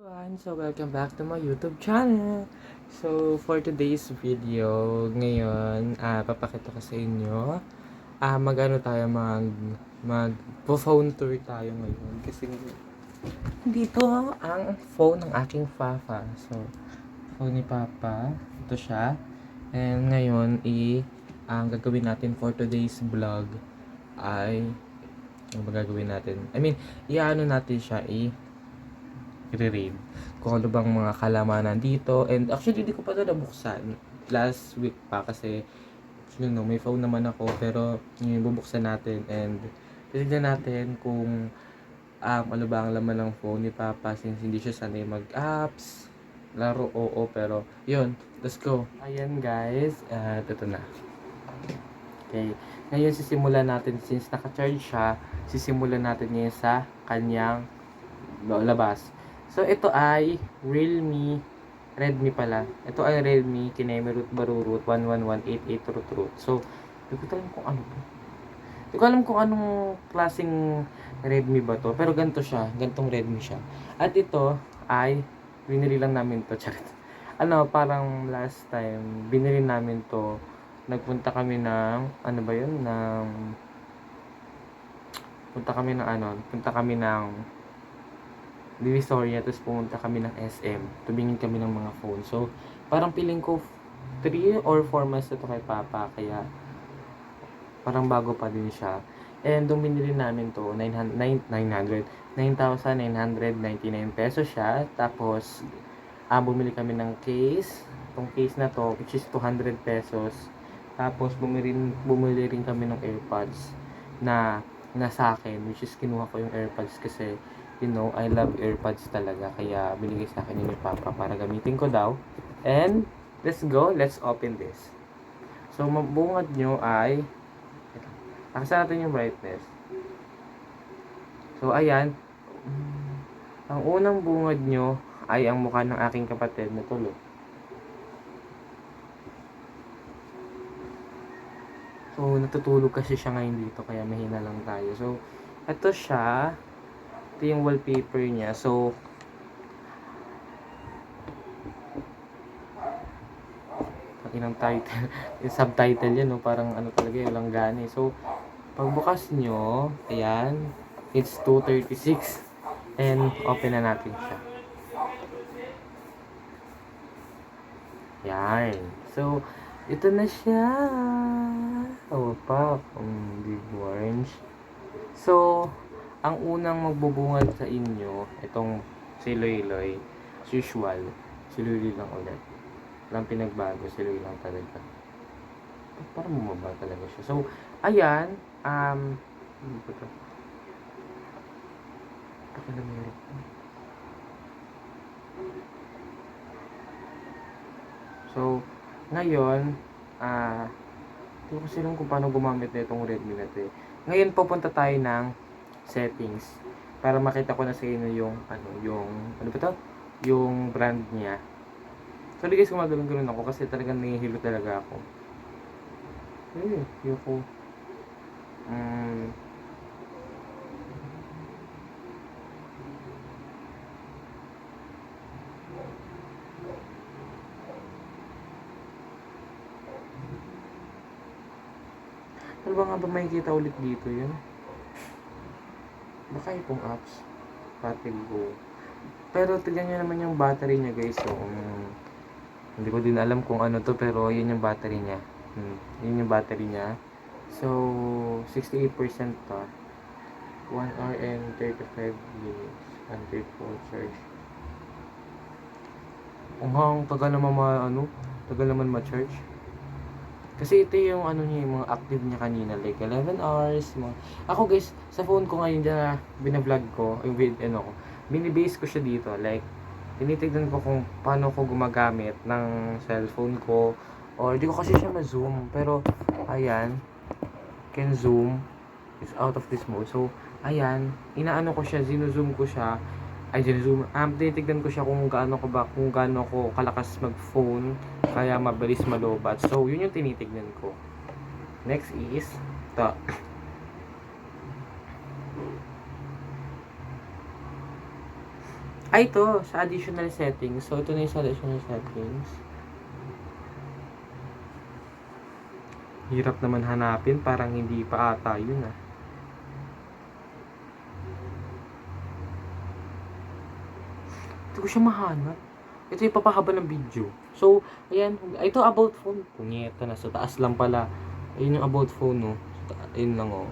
Everyone, so welcome back to my YouTube channel. So for today's video, ngayon, papakita ko sa inyo, mag-ano tayo, mag phone tour tayo ngayon. Kasi dito ang phone ng aking papa. So, phone ni papa, ito siya. And ngayon, ang gagawin natin for today's vlog ay, ano ba gagawin natin? I-ano natin siya, i-raid kung ano bang mga kalamanan dito. And actually, hindi ko pa ito nabuksan last week pa kasi may phone naman ako, pero yung bubuksan natin and titignan natin kung ano ba ang laman ng phone ni Papa since hindi siya sanay mag-apps, laro, oo, pero yun, let's go. Ayan guys, ito na. Okay, ngayon sisimulan natin since naka-charge siya, sisimulan natin ngayon sa kanyang labas. So, ito ay Redmi pala. Ito ay Redmi Kineme Root Barurut 11188 Root Root. So, hindi ko alam kung ano to. Hindi ko alam kung anong klaseng Redmi ba to. Pero ganito siya. Gantong Redmi siya. At ito ay binili lang namin to. Charit. Parang last time, binili namin to. Nagpunta kami ng, ano ba yun? Punta kami ng Divisoria, tapos pumunta kami ng SM. Tumingin kami ng mga phone. So, parang feeling ko 3 or 4 months na to kay Papa. Kaya, parang bago pa din siya. And, nung binili namin to, 9,999 pesos siya. Tapos, bumili kami ng case. Itong case na to, which is 200 pesos. Tapos, bumili rin kami ng AirPods na sa akin, which is kinuha ko yung AirPods kasi I love AirPods talaga. Kaya binigay sa akin ni Papa para gamitin ko daw. And, let's go. Let's open this. So, mabungad nyo ay, aksa natin yung brightness. So, ayan. Ang unang bungad nyo ay ang mukha ng aking kapatid na tulo. So, natutulog kasi siya ngayon dito. Kaya mahina lang tayo. So, ito siya. Ito yung wallpaper niya. So, inang title, yung subtitle yan, no? Parang ano talaga yung langgani. So, pagbukas nyo, ayan, it's 2:36 and open na natin siya. Yan. So, ito na siya. Oh, pa. Big orange. So, ang unang magbubungad sa inyo, itong si Loy-Loy, as usual, si Loy-Loy lang ulit. Walang pinagbago, si Loy lang talaga. Parang bumaba talaga siya. So, ayan, ano ba ito? Pakilamero ko. So, ngayon, hindi ko kasi alam kung paano gumamit na itong Redmi na ito. Ngayon, pupunta tayo ng settings para makita ko na sa inyo yung ano ba to? Yung brand niya. So, guys, gumagano'n ako kasi talagang nahihilo talaga ako. Yoko. Ano ba nga ba makikita ulit dito yun? Baka itong apps. Battery go. Pero tignan nyo naman yung battery niya guys. So, hindi ko din alam kung ano to pero yun yung battery niya. Yun yung battery niya. So, 68% pa. 1 hour and 35 minutes. 100 full charge. Tagal naman tagal naman ma-charge. Kasi ito yung niya, yung mga active niya kanina, like 11 hours. Ako guys, sa phone ko ngayon na binablog ko, yung binibase ko siya dito. Like, tinitignan ko kung paano ko gumagamit ng cellphone ko. Or di ko kasi siya ma-zoom. Pero, ayan, can zoom. It's out of this mode. So, ayan, inaano ko siya, zino-zoom ko siya. Tinitignan ko siya kung gaano ko kalakas mag-phone, kaya mabilis malobat. So, yun yung tinitignan ko. Next is, ito. Ay, ito, sa additional settings. So, ito na yung sa additional settings. Hirap naman hanapin. Parang hindi pa ata yun ah. Hindi ko siya mahanap. Ito yung papahaba ng video. So, ayan. Ito about phone. Punyeta na. Sa taas lang pala. Ayun yung about phone, no. Ayun lang, oh.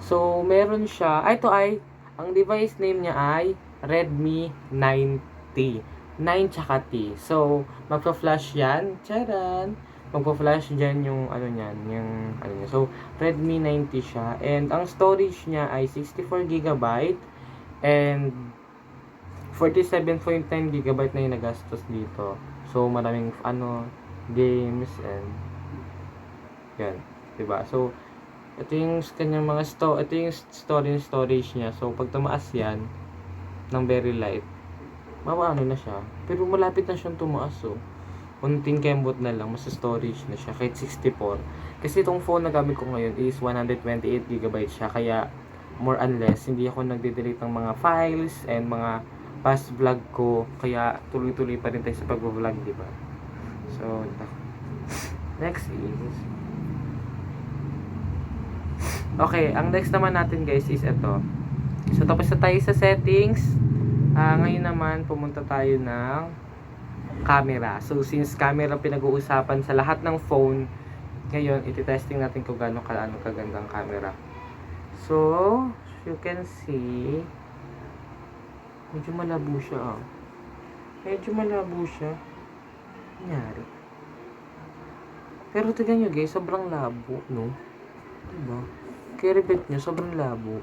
So, meron siya. Ito ay, ang device name niya ay Redmi 9T. 9 tsaka T. So, magpa-flash yan. Charan! Magpa-flash dyan yung, ano niyan, yung, ano niya. So, Redmi 9T siya. And, ang storage niya ay 64GB. And, 47.9GB na yung nagastos dito. So, maraming, games and, yan. Diba? So, ito yung kanyang mga ito yung storage niya. So, pag tumaas yan, ng very light, mapaano na siya. Pero malapit na siyang tumaas, oh. Unting kembot na lang, mas storage na siya, kahit 64. Kasi itong phone na gamit ko ngayon is 128GB siya, kaya more or less, hindi ako nagde-delete ng mga files and mga past vlog ko, kaya tuloy-tuloy pa rin tayo sa pag-vlog, di ba? So, next is, okay, ang next naman natin guys is ito. So, tapos na tayo sa settings. Ngayon naman, pumunta tayo ng camera. So, since camera pinag-uusapan sa lahat ng phone, ngayon, iti-testing natin kung gaano kagandang camera. So, you can see, medyo malabo siya, ah. Medyo malabo siya. Nangyari. Pero tignan nyo guys, sobrang labo, no? Diba? Kaya rebet nyo, sobrang labo.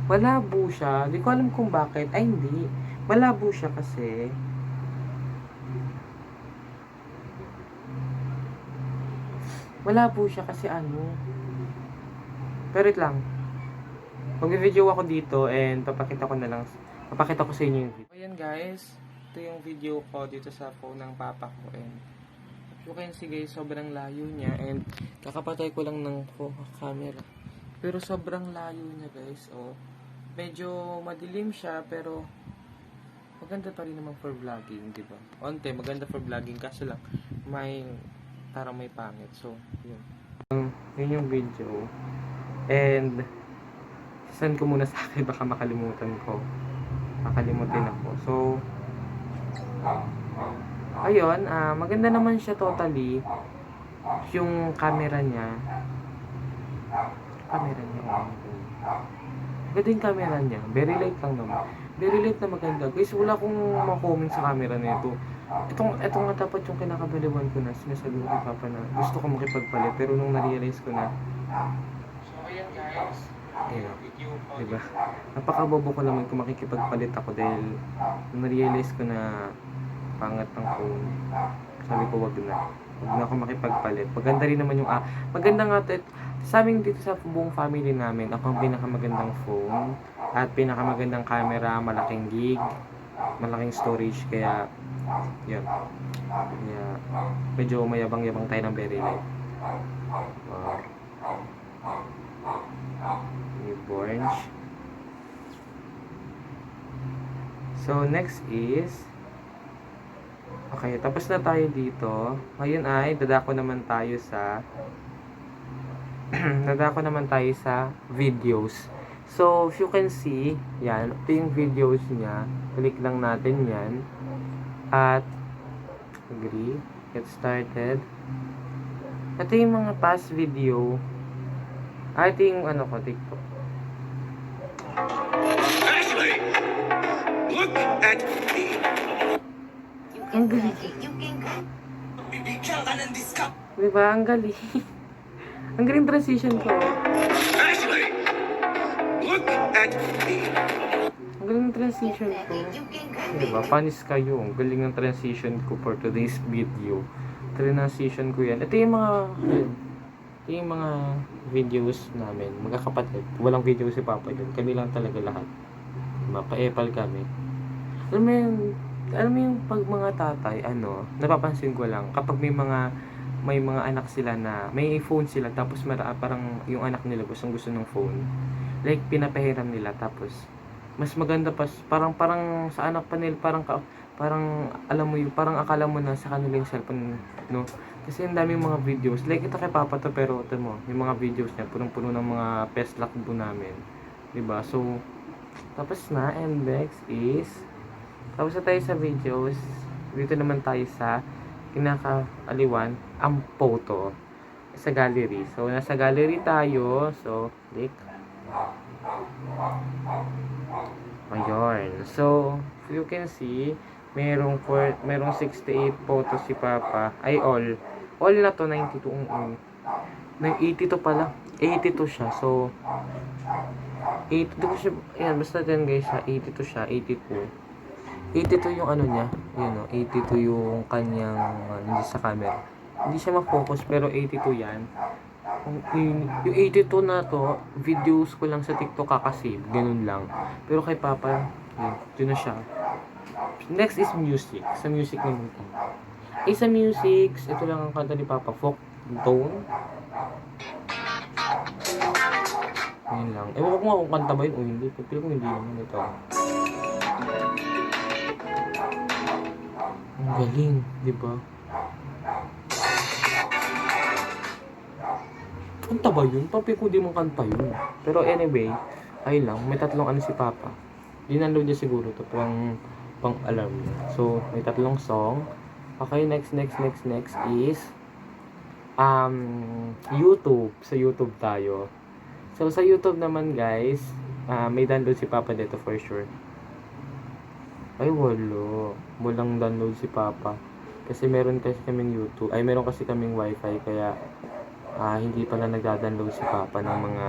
Malabo siya. Di ko alam kung bakit. Ay, hindi. Malabo siya kasi. Malabo siya kasi ano. Pero wait lang. Mag-video ako dito and papakita ko sa inyo yung video. Ayan guys. Ito yung video ko dito sa phone ng papa ko. And you can see guys, sobrang layo niya. And kakapatay ko lang ng camera. Pero sobrang layo niya guys. Oh. Medyo madilim siya pero maganda pa rin naman for vlogging, di ba? Onte, maganda for vlogging kasi lang parang may pangit. So, yun. Yun yung video. And send ko muna sa akin, baka makalimutan ko. Makalimutin ako. So, ayun, maganda naman siya totally. Yung camera niya. Ganda yung camera niya. Very light lang naman. Very light na maganda. Guys, wala akong ma-comment sa camera nito. Itong nga dapat yung kinakabaliwan ko na. Sinasabi ko kay Papa na gusto ko makipagpalit. Pero nung na-realize ko na. So, ayan guys. Ayan. Diba? Napakabobo ko naman kung makikipagpalit ako dahil nung na-realize ko na pangat ng phone. Sabi ko wag na. Huwag na ako makipagpalit. Maganda rin naman yung maganda nga sa amin dito sa buong family namin, ako ang pinakamagandang phone at pinakamagandang camera, malaking gig, malaking storage, kaya yun. Kaya medyo mayabang-yabang tayo ng very light. Wow. Newborn. So next is okay, tapos na tayo dito. Ngayon ay dadako naman tayo sa videos. So, if you can see, yan, ito yung videos niya. Click lang natin yan. At, agree. Get started. Ito yung mga past video. Ito yung TikTok. Ashley! Look at me! Ang galing. Bibigyan ka ng discount! Diba? Ang galing. Ang galing transition ko. Ashley! Look at me! Ang galing ng transition ko. Diba? Panis kayo. Ang galing ng transition ko for today's video. Transition ko yan. Ito yung mga videos namin. Magkakapatid. Walang video si Papa dun. Kami lang talaga lahat. Diba? Pa-epal kami. Alam mo yung pag mga tatay, napapansin ko lang, kapag may mga anak sila na may phone sila tapos parang yung anak nila gusto ng phone, like pinapahiram nila tapos mas maganda pa, parang sa anak pa nila, parang alam mo yun, parang akala mo na sa kanila yung cellphone, no? Kasi ang daming mga videos, like ito kay Papa to, pero ito mo, yung mga videos niya, punong-puno ng mga pest lakbo namin. 'Di ba? So, tapos na, and next is, tapos na tayo sa videos, dito naman tayo sa kinakaaliwan, ang photo sa gallery. So, nasa gallery tayo. So, click. Ayun. So, you can see, merong 68 photos si Papa. Ay, all. All na to, 92. Nang 82 pala. 82 siya. So, 82 ko siya. Ayan, basta dyan guys ha. 82 siya. 82. 82 yung ano niya. Yun o. 82 yung kanyang, hindi sa camera. Hindi siya ma-focus, pero 82 yan. Yung 82 na to, videos ko lang sa TikTok kakasave. Ganun lang. Pero kay Papa, yun na siya. Next is music. Sa music naman to. Sa music, ito lang ang kanta ni Papa. Folk tone. Yun lang. Ewan ko kung kanta ba yun o hindi. Pero kung hindi naman ito. Ang galing, di ba? Kanta ba yun? Papi ko di mong kanta yun. Pero anyway, ayun lang. May tatlong ano si Papa. Dinunload niya siguro to pang alarm niya. So, may tatlong song. Okay, next is YouTube. Sa YouTube tayo. So, sa YouTube naman guys, may download si Papa dito for sure. Ay, wala. Walang download si Papa. Kasi meron kasi kaming YouTube. Ay, meron kasi kaming wifi. Kaya, hindi pala nagda-download si Papa ng mga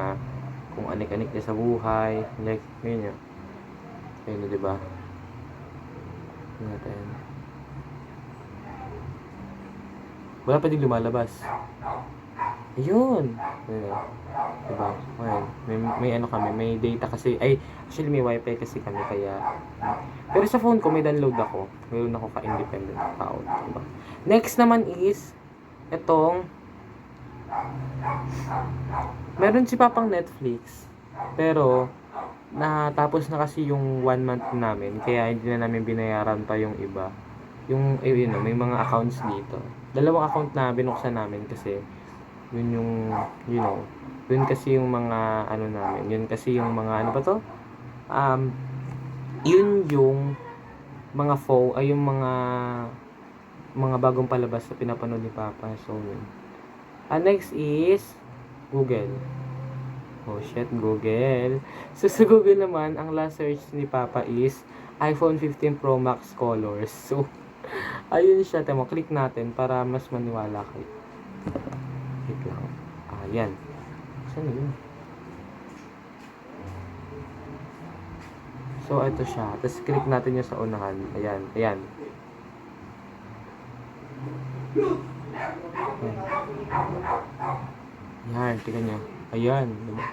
kung anik-anik niya sa buhay. Like, ngayon yun. Ayun, diba? Natin. Wala pa din lumalabas. Ayun. Ayun. Diba? Ayun. May ano kami, may data kasi. Ay, actually may wifi kasi kami kaya. Pero sa phone ko may download ako. Meron ako ka-independent account. Diba? Next naman is itong meron si Papang Netflix. Pero natapos na kasi yung 1 month namin kaya hindi na namin binayaran pa yung iba. Yung may mga accounts dito. Dalawang account na binuksan namin kasi yun yung yun kasi yung mga ano namin. Yun kasi yung mga ano ba to? Yun yung mga yung mga bagong palabas na pinapanood ni Papa. So yun. Next is Google. Oh shit, Google. So sa Google naman, ang last search ni Papa is iPhone 15 Pro Max Colors. So, ayun siya. Temo, click natin para mas maniwala kayo. Click lang. Ayan. Saan yun? So, ito siya. Tapos, click natin yung sa unahan. Ayan. Ayan. Yan, tingnan nyo. Ayan, diba?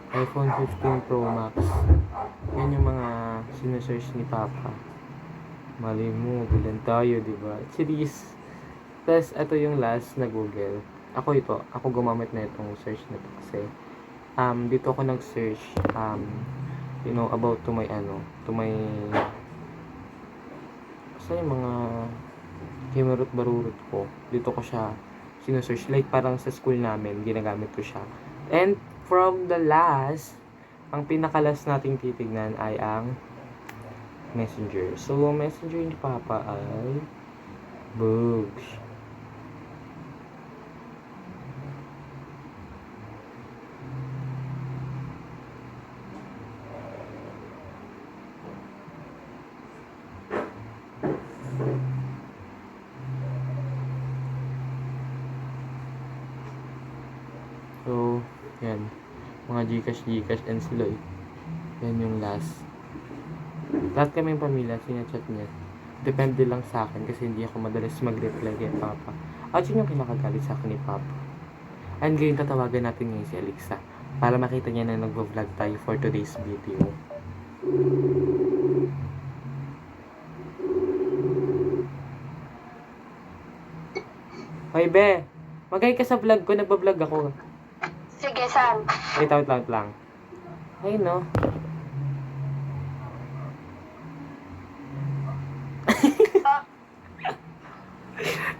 iPhone 15 Pro Max. Yan yung mga sinesearch ni Papa. Mali mo, bilan tayo, diba? Series. Tapos, ito yung last na Google. Ako gumamit na itong search na ito kasi dito ako nag-search about to my kasi yung mga kimarot-barurot ko. Dito ko siya sinesearch. Like parang sa school namin, ginagamit ko siya. And from the last, ang pinakalas nating titignan ay ang Messenger. So, Messenger ni Papa ay books. So, yan. Mga Gcash and Siloy. Yan yung last. Lahat kaming pamilya, sinachat niya. Depende lang sa akin kasi hindi ako madalas mag-reply kay Papa. At yun yung kinakagalit sa akin ni Papa. And ngayon tatawagan natin ngayon si Alexa para makita niya na nagvo-vlog tayo for today's video. Hoy, Be! Magay ka sa vlog ko, nagbablog ako. Sige, saan? Wait lang. Ayun, no?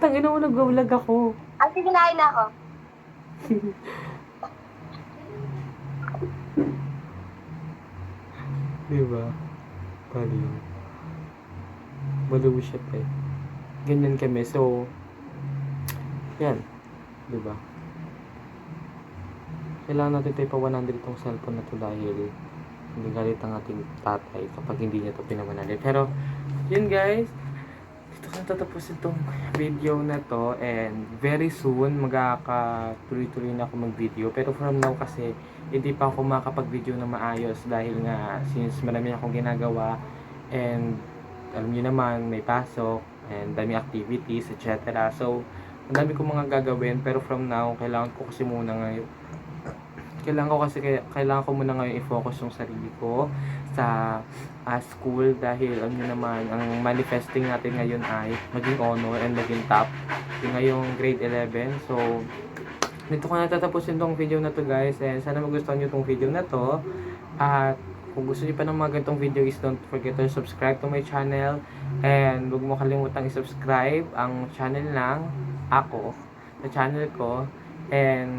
Tangina mo, nag-vlog ako. Ang sige na ako. Diba? Baliw. Baliw siya eh. Ganyan kami. So, yan. Diba? Kailangan natin tayo pa 100 itong cellphone na to dahil hindi galit ang ating tatay kapag hindi niya to pinamanali. Pero, yun guys. Dito ko tatapos itong video na to and very soon magkakatuloy-tuloy na ako mag-video. Pero from now kasi hindi pa ako makapag-video na maayos dahil nga since marami akong ginagawa and alam niyo naman may pasok and dami activities etc. So, ang dami kong mga gagawin pero from now kailangan ko muna ngayon i-focus yung sarili ko sa school dahil alam niyo naman ang manifesting natin ngayon ay maging honor and maging top yung ngayong grade 11. So dito ko natatapusin tong video na to guys and sana magustuhan nyo tong video na to at kung gusto niyo pa ng mga ganitong video is don't forget to subscribe to my channel and huwag mo kalimutang i-subscribe ang channel ng ako sa channel ko and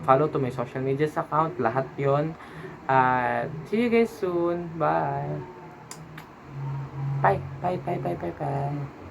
follow to my social media account, lahat yon. See you guys soon. Bye. Bye.